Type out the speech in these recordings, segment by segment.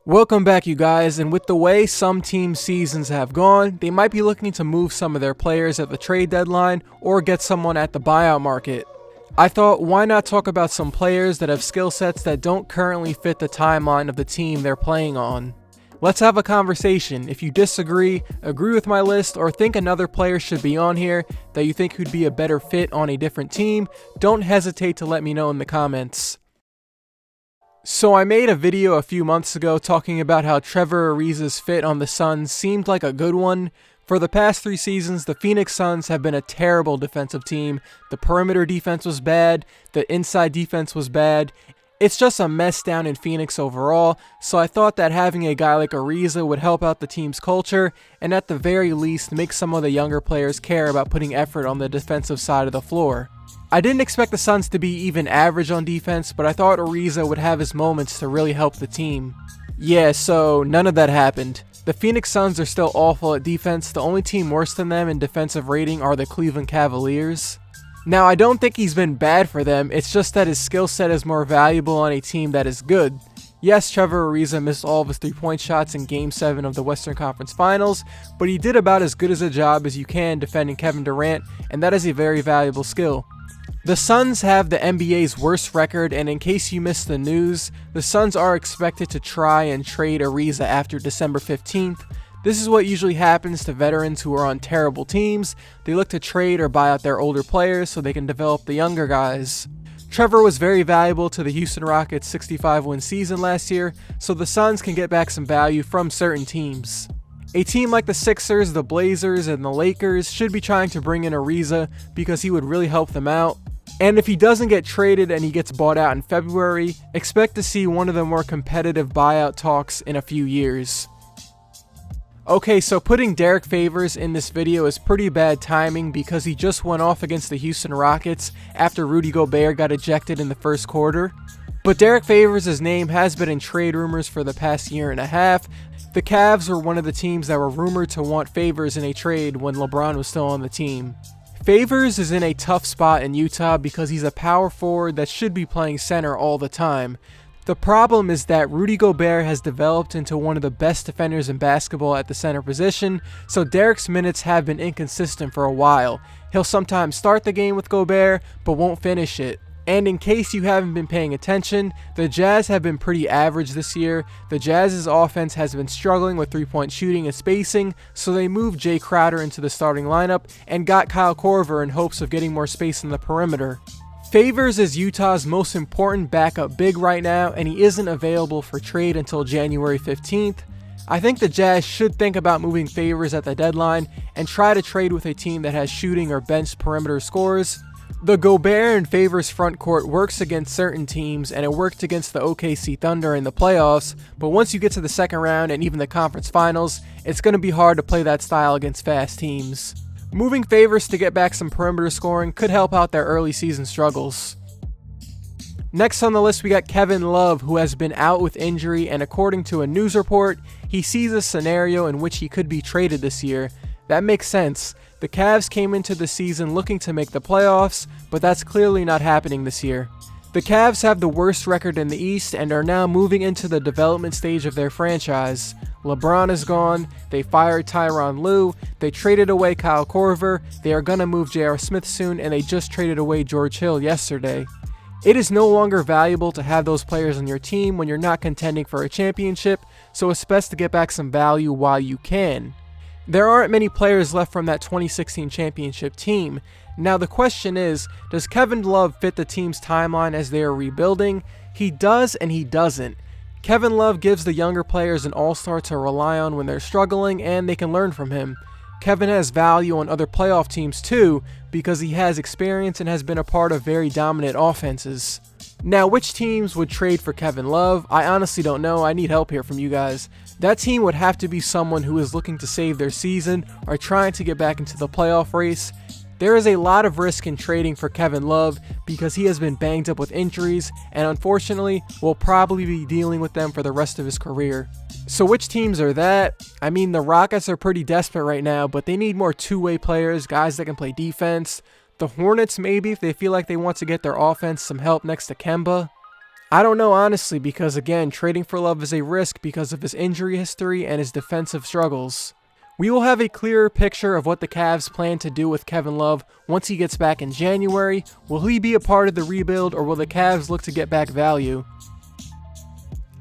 Welcome back, you guys, and with the way some team seasons have gone, they might be looking to move some of their players at the trade deadline or get someone at the buyout market. I thought, why not talk about some players that have skill sets that don't currently fit the timeline of the team they're playing on. Let's have a conversation. If you disagree, agree with my list, or think another player should be on here that you think could be a better fit on a different team, don't hesitate to let me know in the comments. So I made a video a few months ago talking about how Trevor Ariza's fit on the Suns seemed like a good one. For the past 3 seasons, the Phoenix Suns have been a terrible defensive team. The perimeter defense was bad, the inside defense was bad. It's just a mess down in Phoenix overall, so I thought that having a guy like Ariza would help out the team's culture, and at the very least make some of the younger players care about putting effort on the defensive side of the floor. I didn't expect the Suns to be even average on defense, but I thought Ariza would have his moments to really help the team. Yeah, so none of that happened. The Phoenix Suns are still awful at defense. The only team worse than them in defensive rating are the Cleveland Cavaliers. Now, I don't think he's been bad for them, it's just that his skill set is more valuable on a team that is good. Yes, Trevor Ariza missed all of his 3-point shots in Game 7 of the Western Conference Finals, but he did about as good as a job as you can defending Kevin Durant, and that is a very valuable skill. The Suns have the NBA's worst record, and in case you missed the news, the Suns are expected to try and trade Ariza after December 15th. This is what usually happens to veterans who are on terrible teams. They look to trade or buy out their older players so they can develop the younger guys. Trevor was very valuable to the Houston Rockets' 65-win season last year, so the Suns can get back some value from certain teams. A team like the Sixers, the Blazers, and the Lakers should be trying to bring in Ariza because he would really help them out. And if he doesn't get traded and he gets bought out in February, expect to see one of the more competitive buyout talks in a few years. Okay, so putting Derrick Favors in this video is pretty bad timing because he just went off against the Houston Rockets after Rudy Gobert got ejected in the first quarter. But Derrick Favors' name has been in trade rumors for the past year and a half. The Cavs were one of the teams that were rumored to want Favors in a trade when LeBron was still on the team. Favors is in a tough spot in Utah because he's a power forward that should be playing center all the time. The problem is that Rudy Gobert has developed into one of the best defenders in basketball at the center position, so Derrick's minutes have been inconsistent for a while. He'll sometimes start the game with Gobert, but won't finish it. And in case you haven't been paying attention, the Jazz have been pretty average this year. The Jazz's offense has been struggling with 3-point shooting and spacing, so they moved Jay Crowder into the starting lineup and got Kyle Korver in hopes of getting more space in the perimeter. Favors is Utah's most important backup big right now, and he isn't available for trade until January 15th. I think the Jazz should think about moving Favors at the deadline and try to trade with a team that has shooting or bench perimeter scorers. The Gobert and Favors front court works against certain teams, and it worked against the OKC Thunder in the playoffs, but once you get to the second round and even the conference finals, it's going to be hard to play that style against fast teams. Moving Favors to get back some perimeter scoring could help out their early season struggles. Next on the list, we got Kevin Love, who has been out with injury, and according to a news report, he sees a scenario in which he could be traded this year. That makes sense. The Cavs came into the season looking to make the playoffs, but that's clearly not happening this year. The Cavs have the worst record in the East and are now moving into the development stage of their franchise. LeBron is gone, they fired Tyronn Lue, they traded away Kyle Korver, they are gonna move J.R. Smith soon, and they just traded away George Hill yesterday. It is no longer valuable to have those players on your team when you're not contending for a championship, so it's best to get back some value while you can. There aren't many players left from that 2016 championship team. Now the question is, does Kevin Love fit the team's timeline as they are rebuilding? He does and he doesn't. Kevin Love gives the younger players an all-star to rely on when they're struggling, and they can learn from him. Kevin has value on other playoff teams too, because he has experience and has been a part of very dominant offenses. Now, which teams would trade for Kevin Love? I honestly don't know. I need help here from you guys. That team would have to be someone who is looking to save their season or trying to get back into the playoff race. There is a lot of risk in trading for Kevin Love because he has been banged up with injuries and unfortunately will probably be dealing with them for the rest of his career. So which teams are that? I mean, the Rockets are pretty desperate right now, but they need more two-way players, guys that can play defense. The Hornets maybe if they feel like they want to get their offense some help next to Kemba. I don't know honestly, because again, trading for Love is a risk because of his injury history and his defensive struggles. We will have a clearer picture of what the Cavs plan to do with Kevin Love once he gets back in January. Will he be a part of the rebuild, or will the Cavs look to get back value?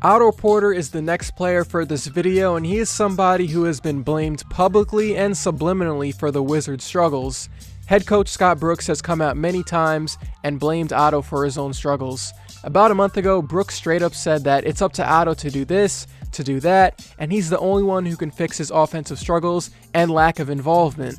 Otto Porter is the next player for this video, and he is somebody who has been blamed publicly and subliminally for the Wizards' struggles. Head coach Scott Brooks has come out many times and blamed Otto for his own struggles. About a month ago, Brooks straight up said that it's up to Otto to do this, to do that, and he's the only one who can fix his offensive struggles and lack of involvement.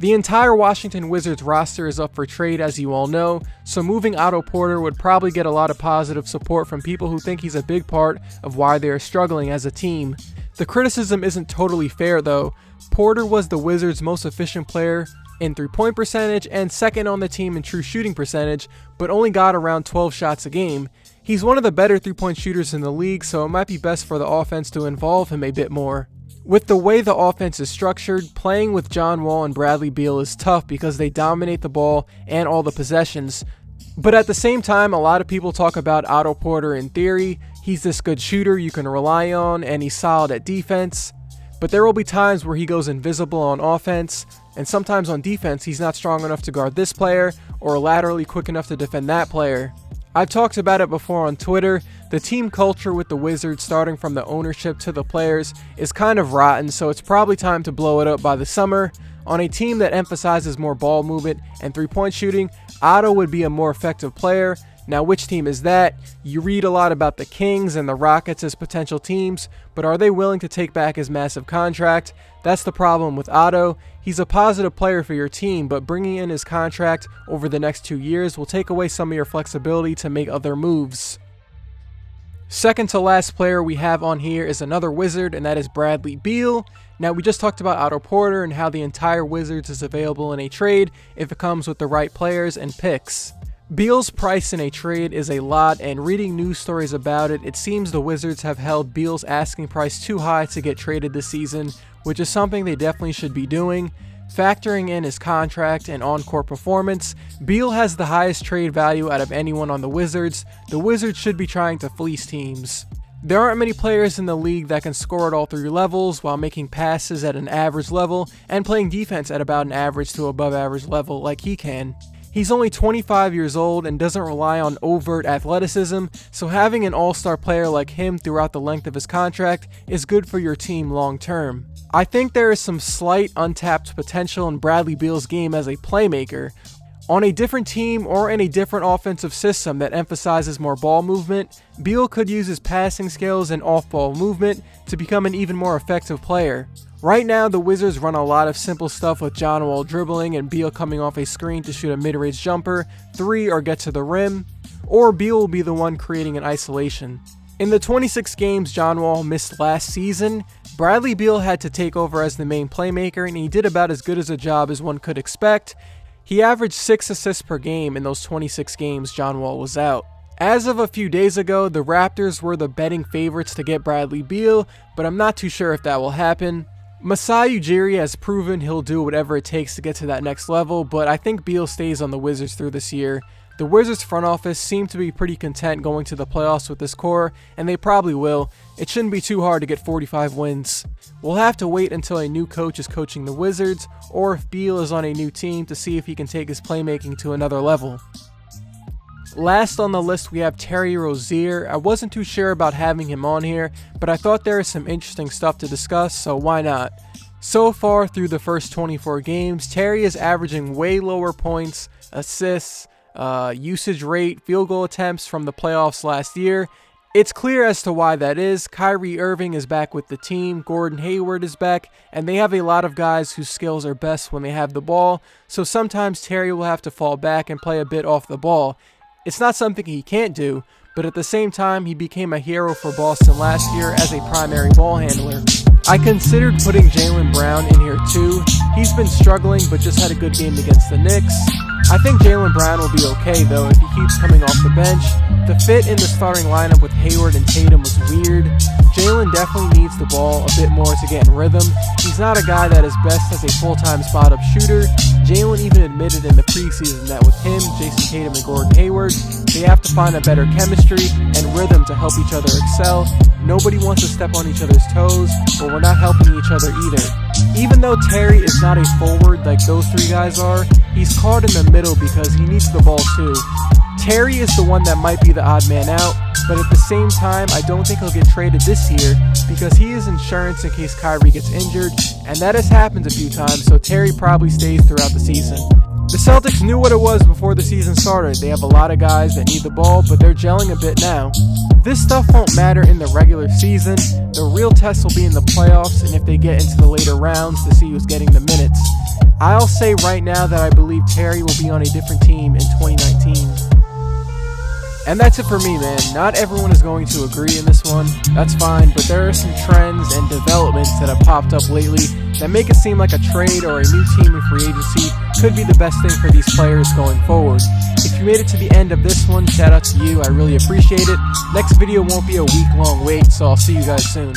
The entire Washington Wizards roster is up for trade, as you all know, so moving Otto Porter would probably get a lot of positive support from people who think he's a big part of why they are struggling as a team. The criticism isn't totally fair though. Porter was the Wizards' most efficient player in three-point percentage and second on the team in true shooting percentage, but only got around 12 shots a game. He's one of the better three-point shooters in the league, so it might be best for the offense to involve him a bit more. With the way the offense is structured, playing with John Wall and Bradley Beal is tough because they dominate the ball and all the possessions. But at the same time, a lot of people talk about Otto Porter in theory. He's this good shooter you can rely on, and he's solid at defense. But there will be times where he goes invisible on offense, and sometimes on defense he's not strong enough to guard this player or laterally quick enough to defend that player. I've talked about it before on Twitter. The team culture with the Wizards, starting from the ownership to the players, is kind of rotten, so it's probably time to blow it up by the summer. On a team that emphasizes more ball movement and three-point shooting, Otto would be a more effective player. Now, which team is that? You read a lot about the Kings and the Rockets as potential teams, but are they willing to take back his massive contract? That's the problem with Otto. He's a positive player for your team, but bringing in his contract over the next 2 years will take away some of your flexibility to make other moves. Second to last player we have on here is another Wizard, and that is Bradley Beal. Now, we just talked about Otto Porter and how the entire Wizards is available in a trade if it comes with the right players and picks. Beal's price in a trade is a lot, and reading news stories about it, it seems the Wizards have held Beal's asking price too high to get traded this season, which is something they definitely should be doing. Factoring in his contract and on-court performance, Beal has the highest trade value out of anyone on the Wizards. The Wizards should be trying to fleece teams. There aren't many players in the league that can score at all three levels while making passes at an average level and playing defense at about an average to above average level like he can. He's only 25 years old and doesn't rely on overt athleticism, so having an all-star player like him throughout the length of his contract is good for your team long term. I think there is some slight untapped potential in Bradley Beal's game as a playmaker. On a different team or in a different offensive system that emphasizes more ball movement, Beal could use his passing skills and off-ball movement to become an even more effective player. Right now, the Wizards run a lot of simple stuff with John Wall dribbling and Beal coming off a screen to shoot a mid-range jumper, three, or get to the rim, or Beal will be the one creating an isolation. In the 26 games John Wall missed last season, Bradley Beal had to take over as the main playmaker, and he did about as good as a job as one could expect. He averaged 6 assists per game in those 26 games John Wall was out. As of a few days ago, the Raptors were the betting favorites to get Bradley Beal, but I'm not too sure if that will happen. Masai Ujiri has proven he'll do whatever it takes to get to that next level, but I think Beal stays on the Wizards through this year. The Wizards front office seem to be pretty content going to the playoffs with this core, and they probably will. It shouldn't be too hard to get 45 wins. We'll have to wait until a new coach is coaching the Wizards, or if Beal is on a new team, to see if he can take his playmaking to another level. Last on the list, we have Terry Rozier. I wasn't too sure about having him on here, but I thought there is some interesting stuff to discuss, so why not? So far through the first 24 games, Terry is averaging way lower points, assists, usage rate, field goal attempts from the playoffs last year. It's clear as to why that is. Kyrie Irving is back with the team, Gordon Hayward is back, and they have a lot of guys whose skills are best when they have the ball, so sometimes Terry will have to fall back and play a bit off the ball. It's not something he can't do, but at the same time, he became a hero for Boston last year as a primary ball handler. I considered putting Jaylen Brown in here too. He's been struggling, but just had a good game against the Knicks. I think Jaylen Brown will be okay though if he keeps coming off the bench. The fit in the starting lineup with Hayward and Tatum was weird. Jaylen definitely needs the ball a bit more to get in rhythm. He's not a guy that is best as a full-time spot-up shooter, Jalen even admitted in the preseason that with him, Jason Tatum, and Gordon Hayward, they have to find a better chemistry and rhythm to help each other excel. Nobody wants to step on each other's toes, but we're not helping each other either. Even though Terry is not a forward like those three guys are, he's caught in the middle because he needs the ball too. Terry is the one that might be the odd man out, but at the same time, I don't think he'll get traded this year because he is insurance in case Kyrie gets injured, and that has happened a few times, so Terry probably stays throughout the season. The Celtics knew what it was before the season started. They have a lot of guys that need the ball, but they're gelling a bit now. This stuff won't matter in the regular season. The real test will be in the playoffs and if they get into the later rounds to see who's getting the minutes. I'll say right now that I believe Terry will be on a different team in 2019. And that's it for me, man. Not everyone is going to agree in this one. That's fine, but there are some trends and developments that have popped up lately that make it seem like a trade or a new team in free agency could be the best thing for these players going forward. If you made it to the end of this one, shout out to you. I really appreciate it. Next video won't be a week-long wait, so I'll see you guys soon.